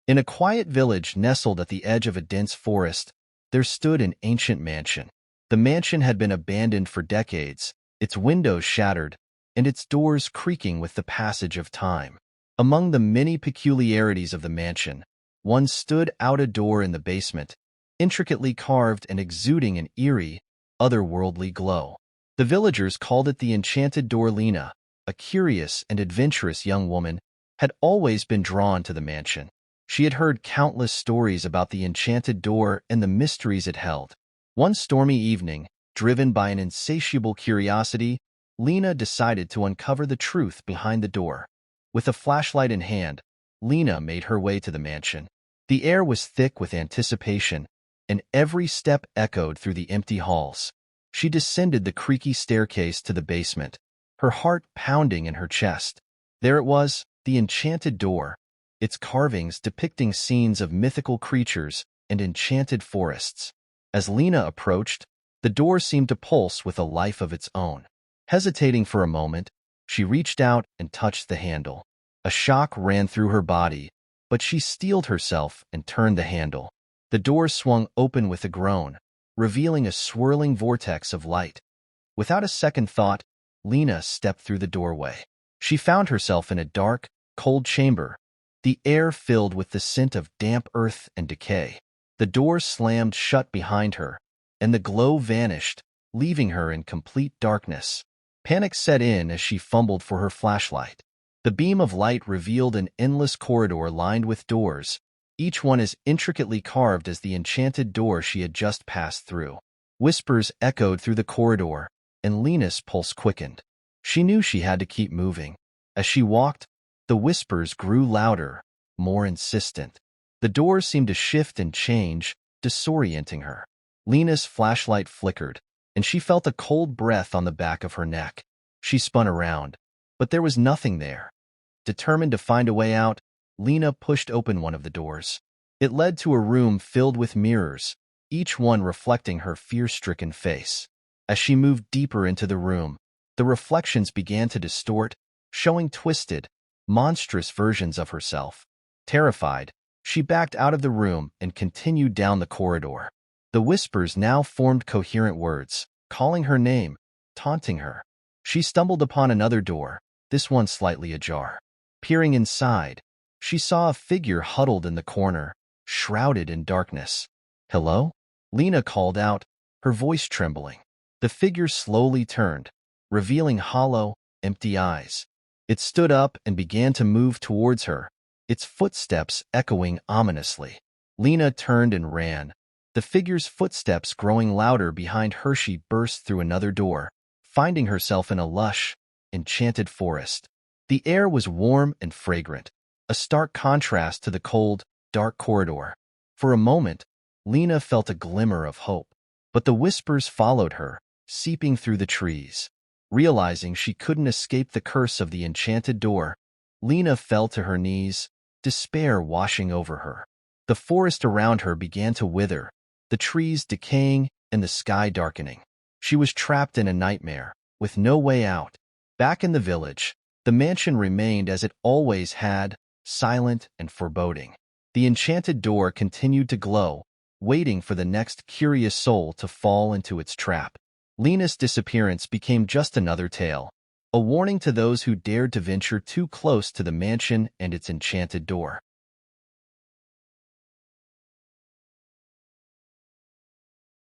In a quiet village nestled at the edge of a dense forest, there stood an ancient mansion. The mansion had been abandoned for decades, its windows shattered, and its doors creaking with the passage of time. Among the many peculiarities of the mansion, one stood out a door in the basement, intricately carved and exuding an eerie, otherworldly glow. The villagers called it the Enchanted Door. Lena, a curious and adventurous young woman, had always been drawn to the mansion. She had heard countless stories about the Enchanted Door and the mysteries it held. One stormy evening, driven by an insatiable curiosity, Lena decided to uncover the truth behind the door. With a flashlight in hand, Lena made her way to the mansion. The air was thick with anticipation, and every step echoed through the empty halls. She descended the creaky staircase to the basement, her heart pounding in her chest. There it was, the Enchanted Door, its carvings depicting scenes of mythical creatures and enchanted forests. As Lena approached, the door seemed to pulse with a life of its own. Hesitating for a moment, she reached out and touched the handle. A shock ran through her body, but she steeled herself and turned the handle. The door swung open with a groan, revealing a swirling vortex of light. Without a second thought, Lena stepped through the doorway. She found herself in a dark, cold chamber, the air filled with the scent of damp earth and decay. The door slammed shut behind her, and the glow vanished, leaving her in complete darkness. Panic set in as she fumbled for her flashlight. The beam of light revealed an endless corridor lined with doors, each one as intricately carved as the enchanted door she had just passed through. Whispers echoed through the corridor, and Lena's pulse quickened. She knew she had to keep moving. As she walked, the whispers grew louder, more insistent. The doors seemed to shift and change, disorienting her. Lena's flashlight flickered, and she felt a cold breath on the back of her neck. She spun around, but there was nothing there. Determined to find a way out, Lena pushed open one of the doors. It led to a room filled with mirrors, each one reflecting her fear-stricken face. As she moved deeper into the room, the reflections began to distort, showing twisted, monstrous versions of herself. Terrified, she backed out of the room and continued down the corridor. The whispers now formed coherent words, calling her name, taunting her. She stumbled upon another door, this one slightly ajar. Peering inside, she saw a figure huddled in the corner, shrouded in darkness. "Hello?" Lena called out, her voice trembling. The figure slowly turned, revealing hollow, empty eyes. It stood up and began to move towards her, its footsteps echoing ominously. Lena turned and ran. The figure's footsteps growing louder behind her, she burst through another door, finding herself in a lush, enchanted forest. The air was warm and fragrant, a stark contrast to the cold, dark corridor. For a moment, Lena felt a glimmer of hope, but the whispers followed her, seeping through the trees. Realizing she couldn't escape the curse of the enchanted door, Lena fell to her knees, despair washing over her. The forest around her began to wither, the trees decaying and the sky darkening. She was trapped in a nightmare, with no way out. Back in the village, the mansion remained as it always had, silent and foreboding. The enchanted door continued to glow, waiting for the next curious soul to fall into its trap. Lena's disappearance became just another tale, a warning to those who dared to venture too close to the mansion and its enchanted door.